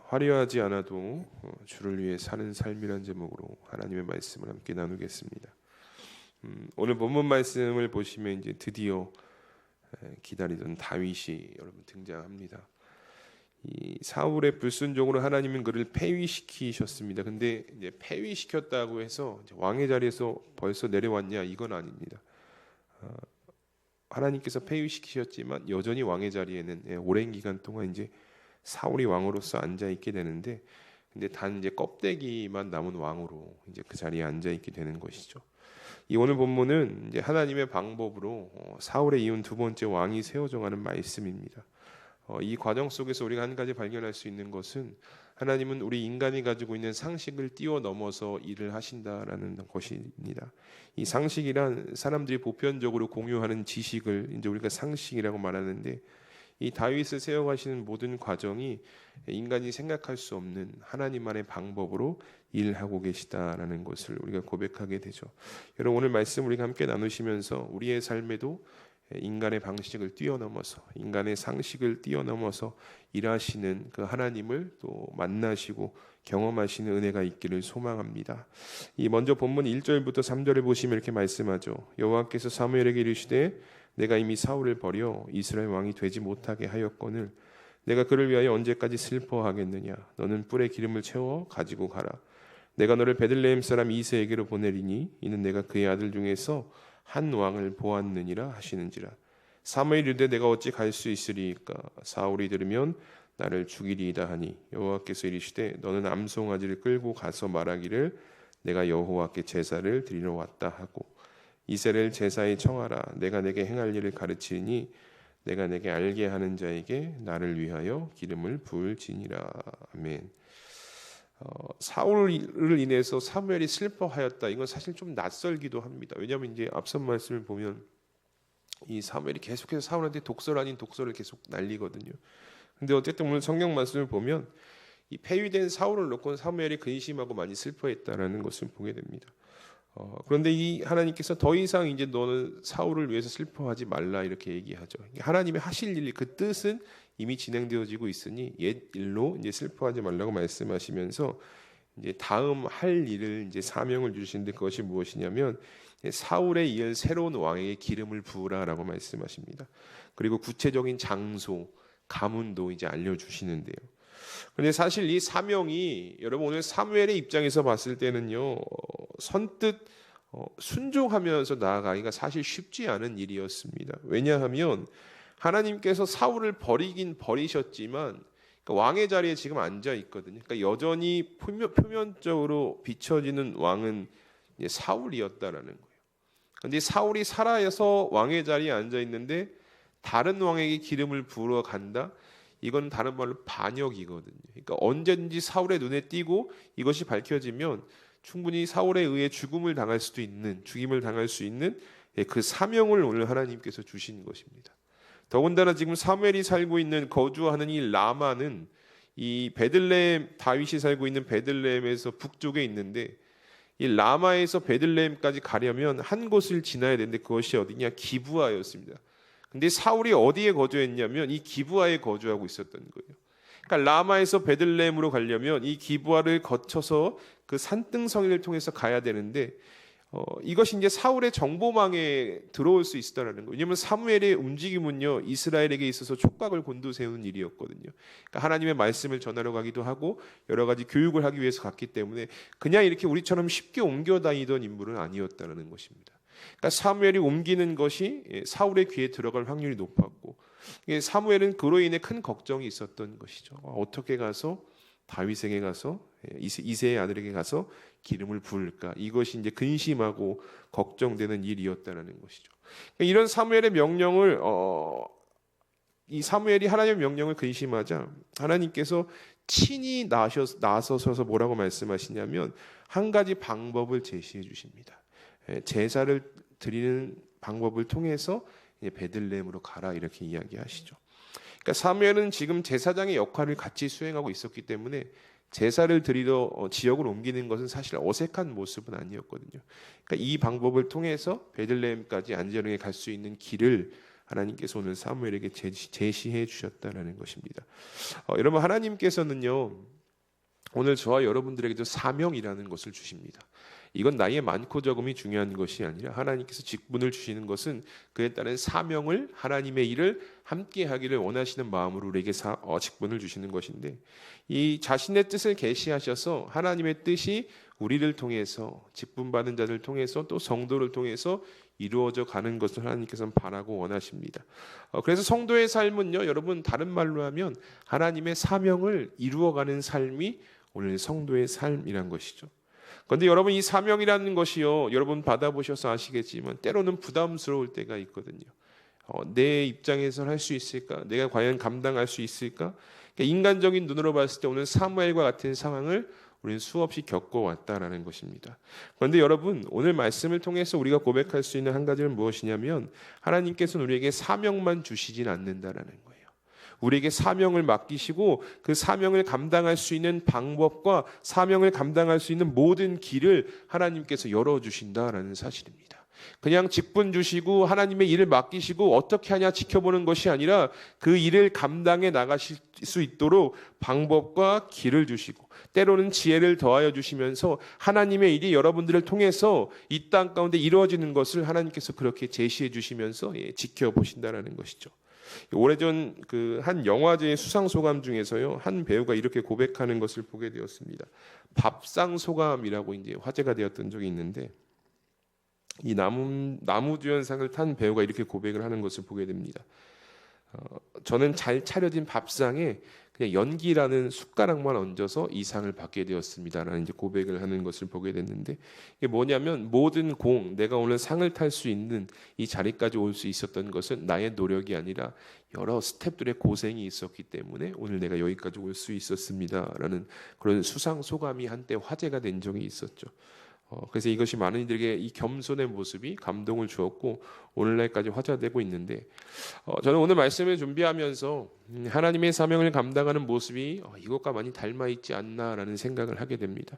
화려하지 않아도 주를 위해 사는 삶이란 제목으로 하나님의 말씀을 함께 나누겠습니다. 오늘 본문 말씀을 보시면 이제 드디어 기다리던 다윗이 여러분 등장합니다. 이 사울의 불순종으로 하나님은 그를 폐위시키셨습니다. 근데 이제 폐위시켰다고 해서 이제 왕의 자리에서 벌써 내려왔냐, 이건 아닙니다. 하나님께서 폐위시키셨지만 여전히 왕의 자리에는 오랜 기간 동안 이제 사울이 왕으로서 앉아 있게 되는데, 근데 단 이제 껍데기만 남은 왕으로 이제 그 자리에 앉아 있게 되는 것이죠. 이 오늘 본문은 이제 하나님의 방법으로 사울의 이은 두 번째 왕이 세워져가는 말씀입니다. 이 과정 속에서 우리가 한 가지 발견할 수 있는 것은 하나님은 우리 인간이 가지고 있는 상식을 뛰어넘어서 일을 하신다라는 것입니다. 이 상식이란 사람들이 보편적으로 공유하는 지식을 이제 우리가 상식이라고 말하는데, 이 다윗을 세워가시는 모든 과정이 인간이 생각할 수 없는 하나님만의 방법으로 일하고 계시다라는 것을 우리가 고백하게 되죠. 여러분, 오늘 말씀 우리가 함께 나누시면서 우리의 삶에도 인간의 방식을 뛰어넘어서, 인간의 상식을 뛰어넘어서 일하시는 그 하나님을 또 만나시고 경험하시는 은혜가 있기를 소망합니다. 이 먼저 본문 1절부터 3절을 보시면 이렇게 말씀하죠. 여호와께서 사무엘에게 이르시되 내가 이미 사울을 버려 이스라엘 왕이 되지 못하게 하였거늘 내가 그를 위하여 언제까지 슬퍼하겠느냐. 너는 뿔에 기름을 채워 가지고 가라. 내가 너를 베들레헴 사람 이새에게로 보내리니 이는 내가 그의 아들 중에서 한 왕을 보았느니라 하시는지라. 사무엘이 이르되 내가 어찌 갈 수 있으리이까. 사울이 들으면 나를 죽이리이다 하니 여호와께서 이르시되 너는 암송아지를 끌고 가서 말하기를 내가 여호와께 제사를 드리러 왔다 하고 이새를 제사에 청하라. 내가 내게 행할 일을 가르치니 내가 내게 알게 하는 자에게 나를 위하여 기름을 부을지니라. 아멘. 사울을 인해서 사무엘이 슬퍼하였다. 이건 사실 좀 낯설기도 합니다. 왜냐하면 이제 앞선 말씀을 보면 이 사무엘이 계속해서 사울한테 독설 아닌 독설을 계속 날리거든요. 근데 어쨌든 오늘 성경 말씀을 보면 이 폐위된 사울을 놓고 사무엘이 근심하고 많이 슬퍼했다라는 것을 보게 됩니다. 그런데 이 하나님께서 더 이상 이제 너는 사울을 위해서 슬퍼하지 말라 이렇게 얘기하죠. 하나님의 하실 일, 그 뜻은 이미 진행되어지고 있으니 옛 일로 이제 슬퍼하지 말라고 말씀하시면서 이제 다음 할 일을 이제 사명을 주시는데 그것이 무엇이냐면 사울에 이을 새로운 왕에게 기름을 부으라라고 말씀하십니다. 그리고 구체적인 장소, 가문도 이제 알려주시는데요. 그런데 사실 이 사명이 여러분 오늘 사무엘의 입장에서 봤을 때는요, 선뜻 순종하면서 나아가기가 사실 쉽지 않은 일이었습니다. 왜냐하면 하나님께서 사울을 버리긴 버리셨지만 그러니까 왕의 자리에 지금 앉아 있거든요. 그러니까 여전히 표면적으로 비춰지는 왕은 이제 사울이었다라는 거예요. 그런데 사울이 살아서 왕의 자리에 앉아 있는데 다른 왕에게 기름을 부으러 간다. 이건 다른 말로 반역이거든요. 그러니까 언제든지 사울의 눈에 띄고 이것이 밝혀지면 충분히 사울에 의해 죽임을 당할 수 있는 그 사명을 오늘 하나님께서 주신 것입니다. 더군다나 지금 사무엘이 살고 있는 거주하는 이 라마는 이 베들레헴, 다윗이 살고 있는 베들레헴에서 북쪽에 있는데 이 라마에서 베들레헴까지 가려면 한 곳을 지나야 되는데 그것이 어디냐? 기브아였습니다. 근데 사울이 어디에 거주했냐면 이 기브아에 거주하고 있었던 거예요. 그러니까 라마에서 베들레헴으로 가려면 이 기브아를 거쳐서 그 산등성이를 통해서 가야 되는데 이것이 이제 사울의 정보망에 들어올 수 있었다는 거예요. 왜냐하면 사무엘의 움직임은요 이스라엘에게 있어서 촉각을 곤두세우는 일이었거든요. 그러니까 하나님의 말씀을 전하러 가기도 하고 여러 가지 교육을 하기 위해서 갔기 때문에 그냥 이렇게 우리처럼 쉽게 옮겨 다니던 인물은 아니었다는 것입니다. 그러니까 사무엘이 옮기는 것이 사울의 귀에 들어갈 확률이 높았고 사무엘은 그로 인해 큰 걱정이 있었던 것이죠. 어떻게 가서 다윗에게 가서 이새의 아들에게 가서 기름을 부을까? 이것이 이제 근심하고 걱정되는 일이었다는 것이죠. 그러니까 이런 사무엘의 명령을 이 사무엘이 하나님의 명령을 근심하자 하나님께서 친히 나서셔서 뭐라고 말씀하시냐면 한 가지 방법을 제시해 주십니다. 제사를 드리는 방법을 통해서 베들레헴으로 가라 이렇게 이야기하시죠. 그러니까 사무엘은 지금 제사장의 역할을 같이 수행하고 있었기 때문에 제사를 드리러 지역을 옮기는 것은 사실 어색한 모습은 아니었거든요. 그러니까 이 방법을 통해서 베들레헴까지 안전하게 갈 수 있는 길을 하나님께서 오늘 사무엘에게 제시해 주셨다라는 것입니다. 여러분, 하나님께서는요 오늘 저와 여러분들에게도 사명이라는 것을 주십니다. 이건 나이의 많고 적음이 중요한 것이 아니라 하나님께서 직분을 주시는 것은 그에 따른 사명을, 하나님의 일을 함께 하기를 원하시는 마음으로 우리에게 직분을 주시는 것인데, 이 자신의 뜻을 계시하셔서 하나님의 뜻이 우리를 통해서, 직분받은 자를 통해서, 또 성도를 통해서 이루어져 가는 것을 하나님께서는 바라고 원하십니다. 그래서 성도의 삶은요, 여러분, 다른 말로 하면 하나님의 사명을 이루어가는 삶이 오늘 성도의 삶이란 것이죠. 그런데 여러분, 이 사명이라는 것이요, 여러분 받아보셔서 아시겠지만 때로는 부담스러울 때가 있거든요. 내 입장에서 할 수 있을까? 내가 과연 감당할 수 있을까? 그러니까 인간적인 눈으로 봤을 때 오늘 사무엘과 같은 상황을 우리는 수없이 겪어왔다라는 것입니다. 그런데 여러분, 오늘 말씀을 통해서 우리가 고백할 수 있는 한 가지는 무엇이냐면, 하나님께서는 우리에게 사명만 주시진 않는다라는 거예요. 우리에게 사명을 맡기시고 그 사명을 감당할 수 있는 방법과 사명을 감당할 수 있는 모든 길을 하나님께서 열어주신다라는 사실입니다. 그냥 직분 주시고 하나님의 일을 맡기시고 어떻게 하냐 지켜보는 것이 아니라 그 일을 감당해 나가실 수 있도록 방법과 길을 주시고, 때로는 지혜를 더하여 주시면서 하나님의 일이 여러분들을 통해서 이 땅 가운데 이루어지는 것을 하나님께서 그렇게 제시해 주시면서 지켜보신다라는 것이죠. 오래전 그 한 영화제의 수상 소감 중에서요, 한 배우가 이렇게 고백하는 것을 보게 되었습니다. 밥상 소감이라고 이제 화제가 되었던 적이 있는데, 이 나무주연상을 탄 배우가 이렇게 고백을 하는 것을 보게 됩니다. 저는 잘 차려진 밥상에 그냥 연기라는 숟가락만 얹어서 이 상을 받게 되었습니다라는 이제 고백을 하는 것을 보게 됐는데, 이게 뭐냐면 모든 내가 오늘 상을 탈 수 있는 이 자리까지 올 수 있었던 것은 나의 노력이 아니라 여러 스텝들의 고생이 있었기 때문에 오늘 내가 여기까지 올 수 있었습니다라는 그런 수상 소감이 한때 화제가 된 적이 있었죠. 그래서 이것이 많은 이들에게 이 겸손의 모습이 감동을 주었고 오늘날까지 화제되고 있는데, 저는 오늘 말씀을 준비하면서 하나님의 사명을 감당하는 모습이 이것과 많이 닮아 있지 않나라는 생각을 하게 됩니다.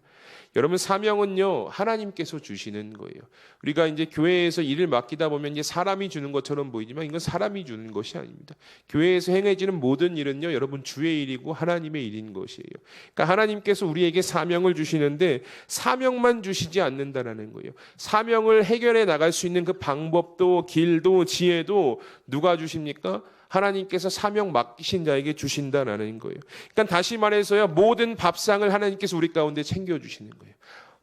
여러분, 사명은요 하나님께서 주시는 거예요. 우리가 이제 교회에서 일을 맡기다 보면 이제 사람이 주는 것처럼 보이지만 이건 사람이 주는 것이 아닙니다. 교회에서 행해지는 모든 일은요 여러분 주의 일이고 하나님의 일인 것이에요. 그러니까 하나님께서 우리에게 사명을 주시는데 사명만 주시지 않는다라는 거예요. 사명을 해결해 나갈 수 있는 그 방법도 길도 지혜도 누가 주십니까? 하나님께서 사명 맡기신 자에게 주신다라는 거예요. 그러니까 다시 말해서요, 모든 밥상을 하나님께서 우리 가운데 챙겨주시는 거예요.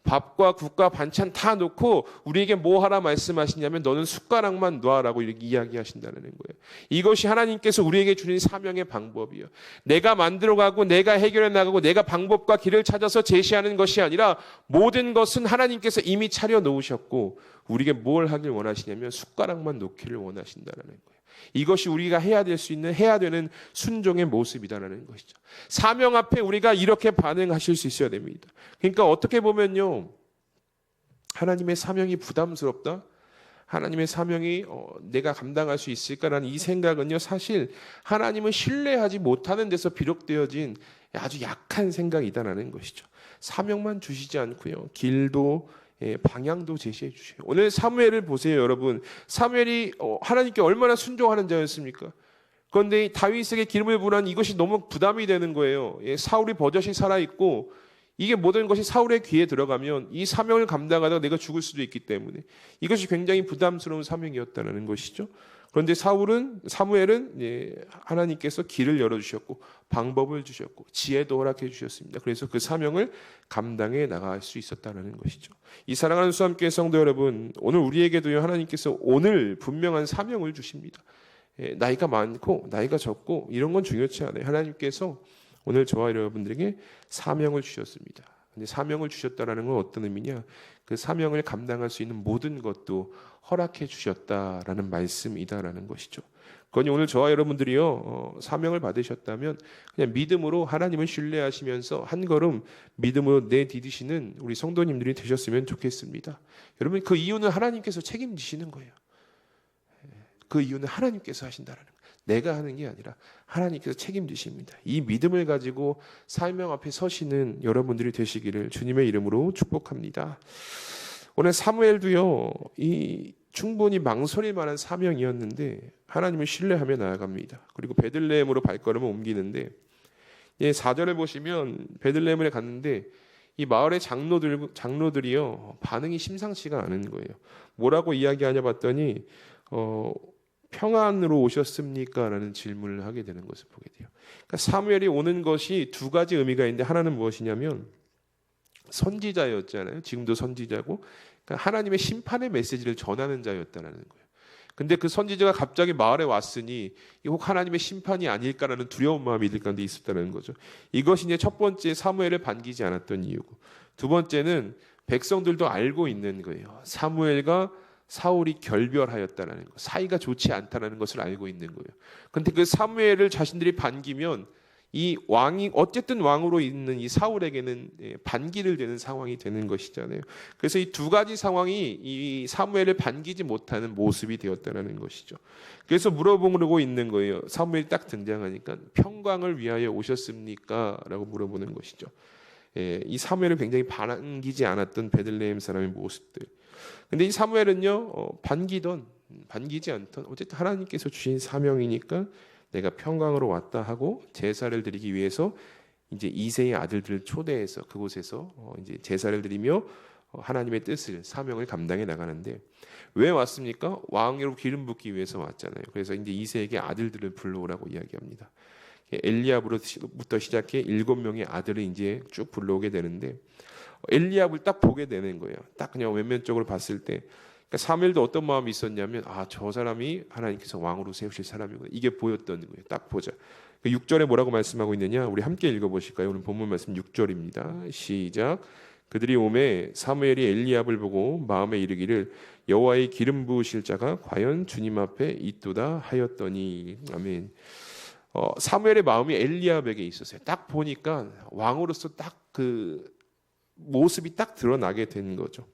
밥과 국과 반찬 다 놓고 우리에게 뭐 하라 말씀하시냐면 너는 숟가락만 놔라고 이렇게 이야기하신다는 거예요. 이것이 하나님께서 우리에게 주신 사명의 방법이에요. 내가 만들어가고 내가 해결해 나가고 내가 방법과 길을 찾아서 제시하는 것이 아니라 모든 것은 하나님께서 이미 차려 놓으셨고 우리에게 뭘 하길 원하시냐면 숟가락만 놓기를 원하신다는 거예요. 이것이 우리가 해야 되는 순종의 모습이다라는 것이죠. 사명 앞에 우리가 이렇게 반응하실 수 있어야 됩니다. 그러니까 어떻게 보면요, 하나님의 사명이 부담스럽다, 하나님의 사명이 내가 감당할 수 있을까라는 이 생각은요, 사실 하나님을 신뢰하지 못하는 데서 비롯되어진 아주 약한 생각이다라는 것이죠. 사명만 주시지 않고요, 길도 방향도 제시해 주세요. 오늘 사무엘을 보세요, 여러분. 사무엘이 하나님께 얼마나 순종하는 자였습니까? 그런데 다윗에게 기름을 부은 이것이 너무 부담이 되는 거예요. 사울이 버젓이 살아있고 이게 모든 것이 사울의 귀에 들어가면 이 사명을 감당하다가 내가 죽을 수도 있기 때문에 이것이 굉장히 부담스러운 사명이었다는 것이죠. 그런데 사무엘은 하나님께서 길을 열어주셨고 방법을 주셨고 지혜도 허락해 주셨습니다. 그래서 그 사명을 감당해 나갈 수 있었다는 것이죠. 이 사랑하는 수함교회 성도 여러분, 오늘 우리에게도요 하나님께서 오늘 분명한 사명을 주십니다. 나이가 많고 나이가 적고 이런 건 중요치 않아요. 하나님께서 오늘 저와 여러분들에게 사명을 주셨습니다. 근데 사명을 주셨다라는 건 어떤 의미냐? 그 사명을 감당할 수 있는 모든 것도 허락해 주셨다라는 말씀이다라는 것이죠. 그러니 오늘 저와 여러분들이요 사명을 받으셨다면 그냥 믿음으로 하나님을 신뢰하시면서 한 걸음 믿음으로 내디디시는 우리 성도님들이 되셨으면 좋겠습니다. 여러분, 그 이유는 하나님께서 책임지시는 거예요. 그 이유는 하나님께서 하신다라는 거예요. 내가 하는 게 아니라 하나님께서 책임지십니다. 이 믿음을 가지고 사명 앞에 서시는 여러분들이 되시기를 주님의 이름으로 축복합니다. 오늘 사무엘도요, 이 충분히 망설일 만한 사명이었는데 하나님을 신뢰하며 나아갑니다. 그리고 베들레헴으로 발걸음을 옮기는데 4절에 보시면 베들레헴에 갔는데 이 마을의 장로들이요 반응이 심상치가 않은 거예요. 뭐라고 이야기하냐 봤더니 평안으로 오셨습니까? 라는 질문을 하게 되는 것을 보게 돼요. 그러니까 사무엘이 오는 것이 두 가지 의미가 있는데 하나는 무엇이냐면 선지자였잖아요. 지금도 선지자고 그러니까 하나님의 심판의 메시지를 전하는 자였다는 거예요. 근데 그 선지자가 갑자기 마을에 왔으니 혹 하나님의 심판이 아닐까라는 두려운 마음이 이들 가운데 있었다는 거죠. 이것이 이제 첫 번째 사무엘을 반기지 않았던 이유고, 두 번째는 백성들도 알고 있는 거예요. 사무엘과 사울이 결별하였다는 거, 사이가 좋지 않다는 것을 알고 있는 거예요. 근데 그 사무엘을 자신들이 반기면 이 왕이 어쨌든 왕으로 있는 이 사울에게는 반기를 되는 상황이 되는 것이잖아요. 그래서 이 두 가지 상황이 이 사무엘을 반기지 못하는 모습이 되었다는 것이죠. 그래서 물어보고 있는 거예요. 사무엘이 딱 등장하니까 평강을 위하여 오셨습니까? 라고 물어보는 것이죠. 이 사무엘을 굉장히 반기지 않았던 베들레헴 사람의 모습들. 근데 이 사무엘은요 반기지 않던 어쨌든 하나님께서 주신 사명이니까 내가 평강으로 왔다 하고 제사를 드리기 위해서 이제 이새의 아들들을 초대해서 그곳에서 이제 제사를 드리며 하나님의 뜻을 사명을 감당해 나가는데 왜 왔습니까? 왕으로 기름 붓기 위해서 왔잖아요. 그래서 이제 이새에게 아들들을 불러오라고 이야기합니다. 엘리압으로부터 시작해 7명의 아들을 이제 쭉 불러오게 되는데 엘리압을 딱 보게 되는 거예요. 딱 그냥 외면적으로 봤을 때 그러니까 사무엘도 어떤 마음이 있었냐면 저 사람이 하나님께서 왕으로 세우실 사람이구나. 이게 보였던 거예요. 딱 보자. 6절에 뭐라고 말씀하고 있느냐? 우리 함께 읽어보실까요? 오늘 본문 말씀 6절입니다. 시작. 그들이 오매 사무엘이 엘리압을 보고 마음에 이르기를 여호와의 기름 부으실 자가 과연 주님 앞에 있도다 하였더니. 아멘. 사무엘의 마음이 엘리압에게 있었어요. 딱 보니까 왕으로서 딱 그 모습이 딱 드러나게 된 거죠.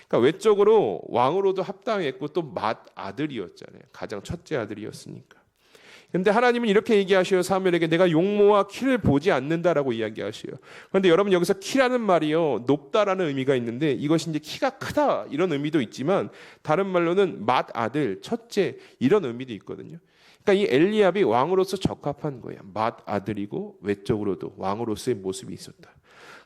그러니까 외적으로 왕으로도 합당했고 또 맏아들이었잖아요. 가장 첫째 아들이었으니까. 근데 하나님은 이렇게 얘기하셔요. 사무엘에게 내가 용모와 키를 보지 않는다라고 이야기하셔요. 그런데 여러분 여기서 키라는 말이요 높다라는 의미가 있는데 이것이 이제 키가 크다 이런 의미도 있지만 다른 말로는 맏아들, 첫째 이런 의미도 있거든요. 그러니까 이 엘리압이 왕으로서 적합한 거예요. 맏아들이고 외적으로도 왕으로서의 모습이 있었다.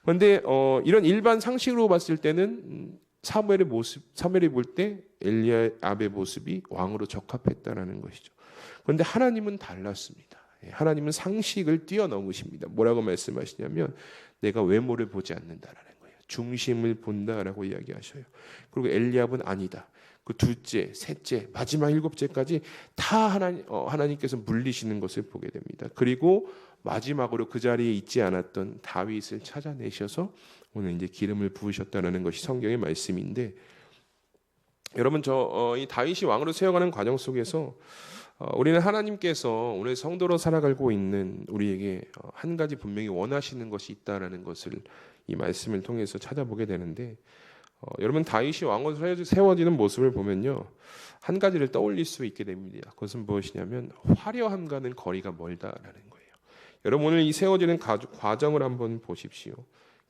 그런데 이런 일반 상식으로 봤을 때는 사무엘이 볼 때 엘리압의 모습이 왕으로 적합했다라는 것이죠. 그런데 하나님은 달랐습니다. 하나님은 상식을 뛰어넘으십니다. 뭐라고 말씀하시냐면 내가 외모를 보지 않는다라는 거예요. 중심을 본다라고 이야기하셔요. 그리고 엘리압은 아니다. 그 둘째, 셋째, 마지막 7째까지 다 하나님께서 물리시는 것을 보게 됩니다. 그리고 마지막으로 그 자리에 있지 않았던 다윗을 찾아내셔서 오늘 이제 기름을 부으셨다는 것이 성경의 말씀인데, 여러분 이 다윗이 왕으로 세워가는 과정 속에서 우리는 하나님께서 오늘 성도로 살아가고 있는 우리에게 한 가지 분명히 원하시는 것이 있다라는 것을 이 말씀을 통해서 찾아보게 되는데, 여러분 다윗이 왕으로 세워지는 모습을 보면요 한 가지를 떠올릴 수 있게 됩니다. 그것은 무엇이냐면 화려함과는 거리가 멀다라는 거예요. 여러분 오늘 이 세워지는 과정을 한번 보십시오.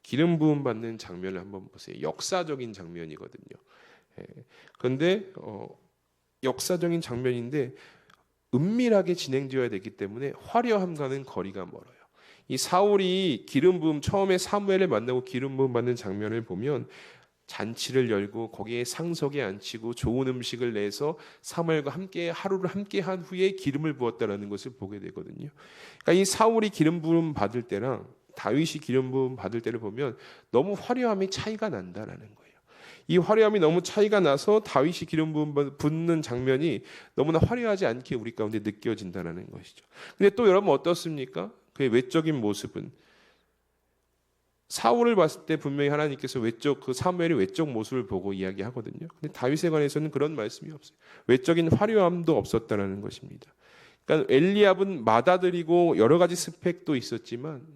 기름 부음 받는 장면을 한번 보세요. 역사적인 장면이거든요. 그런데 역사적인 장면인데 은밀하게 진행되어야 되기 때문에 화려함과는 거리가 멀어요. 이 사울이 기름 부음 처음에 사무엘을 만나고 기름 부음 받는 장면을 보면 잔치를 열고 거기에 상석에 앉히고 좋은 음식을 내서 사무엘과 함께 하루를 함께 한 후에 기름을 부었다라는 것을 보게 되거든요. 그러니까 이 사울이 기름 부음 받을 때랑 다윗이 기름 부음 받을 때를 보면 너무 화려함이 차이가 난다라는 거예요. 이 화려함이 너무 차이가 나서 다윗이 기름 부음 붓는 장면이 너무나 화려하지 않게 우리 가운데 느껴진다는 것이죠. 근데 또 여러분 어떻습니까? 그의 외적인 모습은 사울을 봤을 때 분명히 하나님께서 그 사무엘의 외적 모습을 보고 이야기하거든요. 근데 다윗에 관해서는 그런 말씀이 없어요. 외적인 화려함도 없었다는 것입니다. 그러니까 엘리압은 맏아들이고 여러 가지 스펙도 있었지만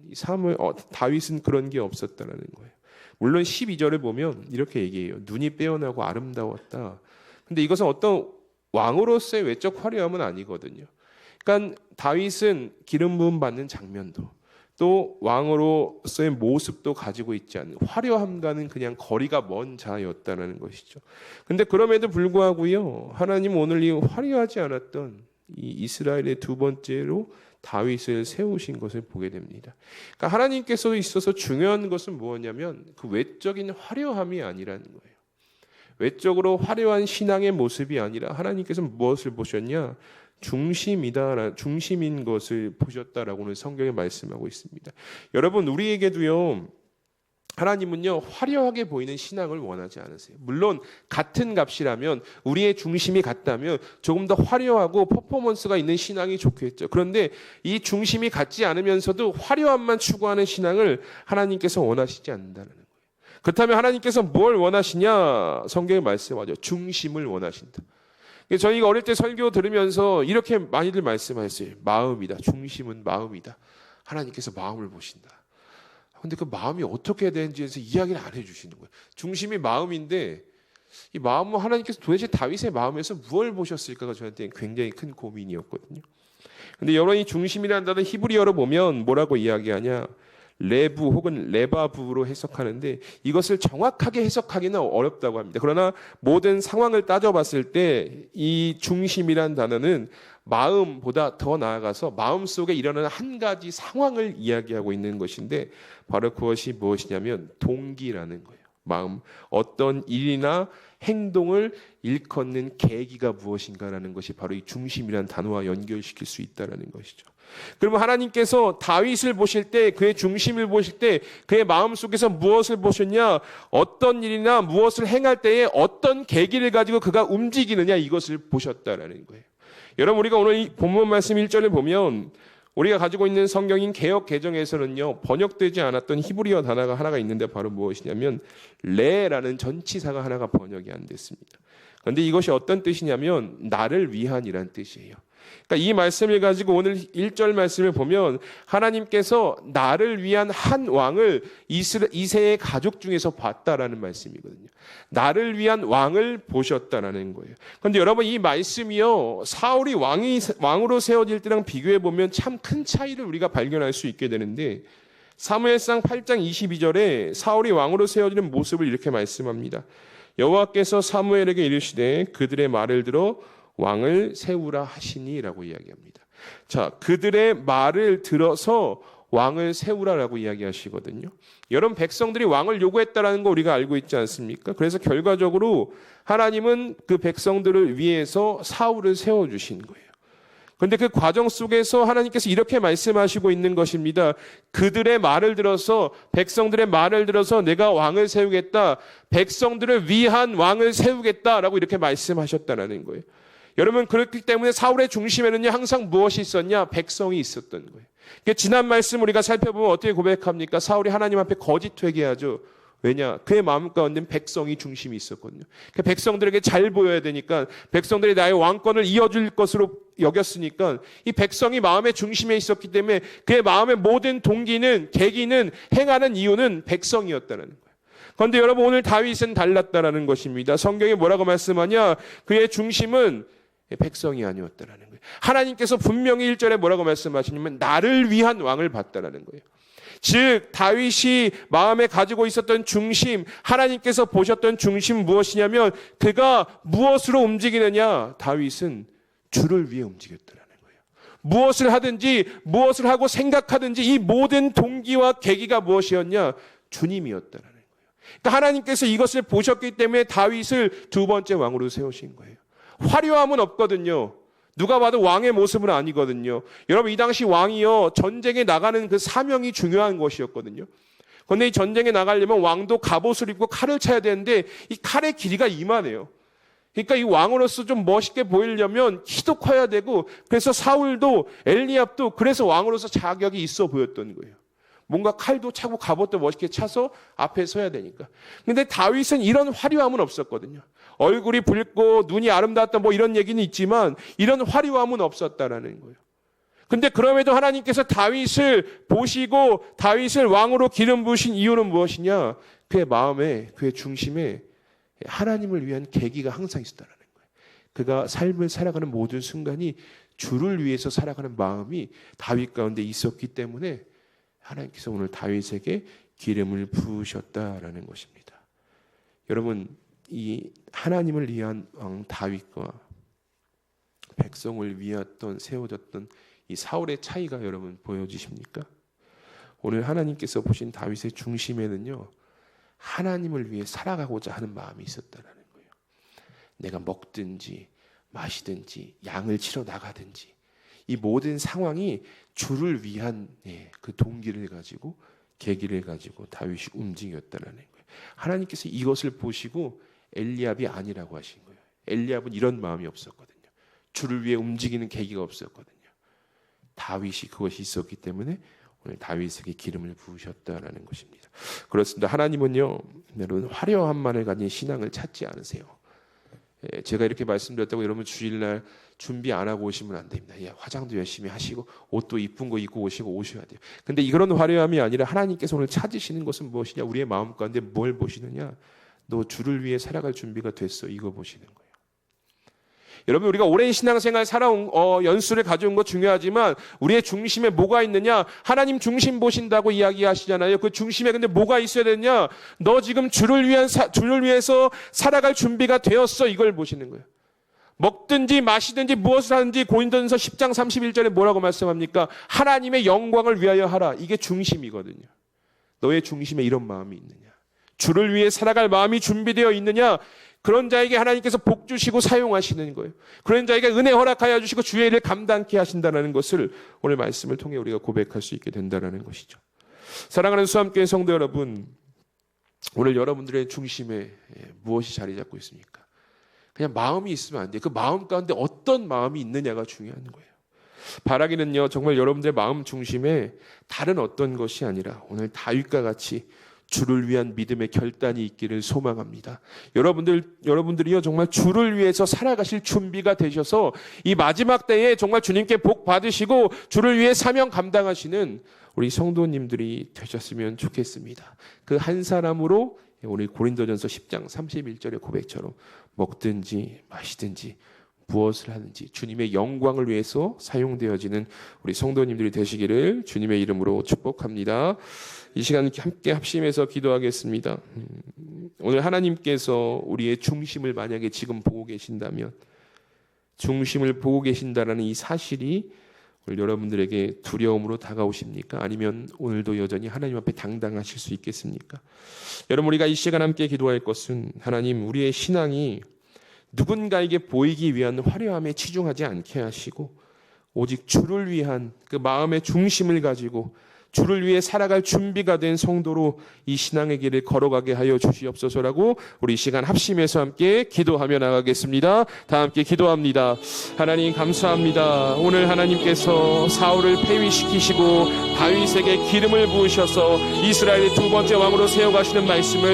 다윗은 그런 게 없었다는 거예요. 물론 12절을 보면 이렇게 얘기해요. 눈이 빼어나고 아름다웠다. 근데 이것은 어떤 왕으로서의 외적 화려함은 아니거든요. 그러니까 다윗은 기름 부음 받는 장면도 또 왕으로서의 모습도 가지고 있지 않는 화려함과는 그냥 거리가 먼 자였다는 것이죠. 근데 그럼에도 불구하고요, 하나님 오늘 이 화려하지 않았던 이 이스라엘의 두 번째로 다윗을 세우신 것을 보게 됩니다. 그러니까 하나님께서 있어서 중요한 것은 무엇냐면 그 외적인 화려함이 아니라는 거예요. 외적으로 화려한 신앙의 모습이 아니라 하나님께서 무엇을 보셨냐? 중심인 것을 보셨다라고는 성경에 말씀하고 있습니다. 여러분, 우리에게도요, 하나님은요, 화려하게 보이는 신앙을 원하지 않으세요. 물론 같은 값이라면, 우리의 중심이 같다면 조금 더 화려하고 퍼포먼스가 있는 신앙이 좋겠죠. 그런데 이 중심이 같지 않으면서도 화려함만 추구하는 신앙을 하나님께서 원하시지 않는다는 거예요. 그렇다면 하나님께서 뭘 원하시냐? 성경에 말씀하죠. 중심을 원하신다. 저희가 어릴 때 설교 들으면서 이렇게 많이들 말씀하셨어요. 마음이다. 중심은 마음이다. 하나님께서 마음을 보신다. 근데 그 마음이 어떻게 되는지에서 이야기를 안 해주시는 거예요. 중심이 마음인데 이 마음은 하나님께서 도대체 다윗의 마음에서 무엇을 보셨을까가 저한테 굉장히 큰 고민이었거든요. 근데 여러분이 중심이라는 단어 히브리어로 보면 뭐라고 이야기하냐? 레부 혹은 레바부로 해석하는데 이것을 정확하게 해석하기는 어렵다고 합니다. 그러나 모든 상황을 따져봤을 때 이 중심이란 단어는 마음보다 더 나아가서 마음속에 일어나는 한 가지 상황을 이야기하고 있는 것인데 바로 그것이 무엇이냐면 동기라는 거예요. 마음, 어떤 일이나 행동을 일컫는 계기가 무엇인가라는 것이 바로 이 중심이라는 단어와 연결시킬 수 있다는 것이죠. 그러면 하나님께서 다윗을 보실 때 그의 중심을 보실 때 그의 마음속에서 무엇을 보셨냐? 어떤 일이나 무엇을 행할 때에 어떤 계기를 가지고 그가 움직이느냐 이것을 보셨다라는 거예요. 여러분 우리가 오늘 이 본문 말씀 1절을 보면 우리가 가지고 있는 성경인 개역 개정에서는요 번역되지 않았던 히브리어 단어가 하나가 있는데 바로 무엇이냐면 레라는 전치사가 하나가 번역이 안 됐습니다. 그런데 이것이 어떤 뜻이냐면 나를 위한이란 뜻이에요. 그러니까 이 말씀을 가지고 오늘 1절 말씀을 보면 하나님께서 나를 위한 한 왕을 이새의 가족 중에서 봤다라는 말씀이거든요. 나를 위한 왕을 보셨다라는 거예요. 그런데 여러분 이 말씀이요 사울이 왕으로 세워질 때랑 비교해 보면 참 큰 차이를 우리가 발견할 수 있게 되는데 사무엘상 8장 22절에 사울이 왕으로 세워지는 모습을 이렇게 말씀합니다. 여호와께서 사무엘에게 이르시되 그들의 말을 들어 왕을 세우라 하시니라고 이야기합니다. 자, 그들의 말을 들어서 왕을 세우라라고 이야기하시거든요. 여러분 백성들이 왕을 요구했다라는 거 우리가 알고 있지 않습니까? 그래서 결과적으로 하나님은 그 백성들을 위해서 사울을 세워주신 거예요. 그런데 그 과정 속에서 하나님께서 이렇게 말씀하시고 있는 것입니다. 그들의 말을 들어서 백성들의 말을 들어서 내가 왕을 세우겠다. 백성들을 위한 왕을 세우겠다라고 이렇게 말씀하셨다는 거예요. 여러분 그렇기 때문에 사울의 중심에는요 항상 무엇이 있었냐? 백성이 있었던 거예요. 지난 말씀 우리가 살펴보면 어떻게 고백합니까? 사울이 하나님 앞에 거짓 회개하죠. 왜냐? 그의 마음 가운데는 백성이 중심이 있었거든요. 백성들에게 잘 보여야 되니까 백성들이 나의 왕권을 이어줄 것으로 여겼으니까 이 백성이 마음의 중심에 있었기 때문에 그의 마음의 모든 동기는 계기는 행하는 이유는 백성이었다는 거예요. 그런데 여러분 오늘 다윗은 달랐다라는 것입니다. 성경이 뭐라고 말씀하냐? 그의 중심은 백성이 아니었다라는 거예요. 하나님께서 분명히 1절에 뭐라고 말씀하시냐면 나를 위한 왕을 봤다라는 거예요. 즉 다윗이 마음에 가지고 있었던 중심, 하나님께서 보셨던 중심 무엇이냐면 그가 무엇으로 움직이느냐? 다윗은 주를 위해 움직였다라는 거예요. 무엇을 하든지 무엇을 하고 생각하든지 이 모든 동기와 계기가 무엇이었냐? 주님이었다라는 거예요. 그러니까 하나님께서 이것을 보셨기 때문에 다윗을 두 번째 왕으로 세우신 거예요. 화려함은 없거든요. 누가 봐도 왕의 모습은 아니거든요. 여러분 이 당시 왕이요 전쟁에 나가는 그 사명이 중요한 것이었거든요. 그런데 이 전쟁에 나가려면 왕도 갑옷을 입고 칼을 차야 되는데 이 칼의 길이가 이만해요. 그러니까 이 왕으로서 좀 멋있게 보이려면 키도 커야 되고 그래서 사울도 엘리압도 그래서 왕으로서 자격이 있어 보였던 거예요. 뭔가 칼도 차고 갑옷도 멋있게 차서 앞에 서야 되니까. 근데 다윗은 이런 화려함은 없었거든요. 얼굴이 붉고 눈이 아름다웠다 뭐 이런 얘기는 있지만 이런 화려함은 없었다라는 거예요. 근데 그럼에도 하나님께서 다윗을 보시고 다윗을 왕으로 기름 부으신 이유는 무엇이냐? 그의 마음에 그의 중심에 하나님을 위한 계기가 항상 있었다는 거예요. 그가 삶을 살아가는 모든 순간이 주를 위해서 살아가는 마음이 다윗 가운데 있었기 때문에 하나님께서 오늘 다윗에게 기름을 부으셨다라는 것입니다. 여러분, 이 하나님을 위한 왕 다윗과 백성을 위하던 세워졌던 이 사울의 차이가 여러분 보여지십니까? 오늘 하나님께서 보신 다윗의 중심에는요, 하나님을 위해 살아가고자 하는 마음이 있었다라는 거예요. 내가 먹든지 마시든지 양을 치러 나가든지 이 모든 상황이 주를 위한 그 동기를 가지고 계기를 가지고 다윗이 움직였다라는 거예요. 하나님께서 이것을 보시고 엘리압이 아니라고 하신 거예요. 엘리압은 이런 마음이 없었거든요. 주를 위해 움직이는 계기가 없었거든요. 다윗이 그것이 있었기 때문에 오늘 다윗에게 기름을 부으셨다라는 것입니다. 그렇습니다. 하나님은요, 여러분 화려함만을 가진 신앙을 찾지 않으세요. 제가 이렇게 말씀드렸다고 여러분 주일날 준비 안 하고 오시면 안 됩니다. 화장도 열심히 하시고 옷도 이쁜 거 입고 오셔야 돼요. 근데 이런 화려함이 아니라 하나님께서 오늘 찾으시는 것은 무엇이냐? 우리의 마음 가운데 뭘 보시느냐? 너 주를 위해 살아갈 준비가 됐어. 이거 보시는 거예요. 여러분, 우리가 오랜 신앙생활 살아온 연수를 가져온 거 중요하지만 우리의 중심에 뭐가 있느냐? 하나님 중심 보신다고 이야기하시잖아요. 그 중심에 근데 뭐가 있어야 되느냐? 너 지금 주를 위해서 살아갈 준비가 되었어. 이걸 보시는 거예요. 먹든지 마시든지 무엇을 하든지 고린도전서 10장 31절에 뭐라고 말씀합니까? 하나님의 영광을 위하여 하라. 이게 중심이거든요. 너의 중심에 이런 마음이 있느냐? 주를 위해 살아갈 마음이 준비되어 있느냐? 그런 자에게 하나님께서 복 주시고 사용하시는 거예요. 그런 자에게 은혜 허락하여 주시고 주의 일을 감당케 하신다는 것을 오늘 말씀을 통해 우리가 고백할 수 있게 된다는 것이죠. 사랑하는 수함교회 성도 여러분, 오늘 여러분들의 중심에 무엇이 자리 잡고 있습니까? 그냥 마음이 있으면 안 돼요. 그 마음 가운데 어떤 마음이 있느냐가 중요한 거예요. 바라기는요, 정말 여러분들의 마음 중심에 다른 어떤 것이 아니라 오늘 다윗과 같이 주를 위한 믿음의 결단이 있기를 소망합니다. 여러분들이요, 정말 주를 위해서 살아가실 준비가 되셔서 이 마지막 때에 정말 주님께 복 받으시고 주를 위해 사명 감당하시는 우리 성도님들이 되셨으면 좋겠습니다. 그 한 사람으로 우리 고린도전서 10장 31절의 고백처럼 먹든지 마시든지 무엇을 하든지 주님의 영광을 위해서 사용되어지는 우리 성도님들이 되시기를 주님의 이름으로 축복합니다. 이 시간 함께 합심해서 기도하겠습니다. 오늘 하나님께서 우리의 중심을 만약에 지금 보고 계신다면, 중심을 보고 계신다라는 이 사실이 오늘 여러분들에게 두려움으로 다가오십니까? 아니면 오늘도 여전히 하나님 앞에 당당하실 수 있겠습니까? 여러분, 우리가 이 시간 함께 기도할 것은 하나님, 우리의 신앙이 누군가에게 보이기 위한 화려함에 치중하지 않게 하시고 오직 주를 위한 그 마음의 중심을 가지고 주를 위해 살아갈 준비가 된 성도로 이 신앙의 길을 걸어가게 하여 주시옵소서라고 우리 시간 합심해서 함께 기도하며 나가겠습니다. 다 함께 기도합니다. 하나님 감사합니다. 오늘 하나님께서 사울을 폐위시키시고 다윗에게 기름을 부으셔서 이스라엘의 두 번째 왕으로 세워가시는 말씀을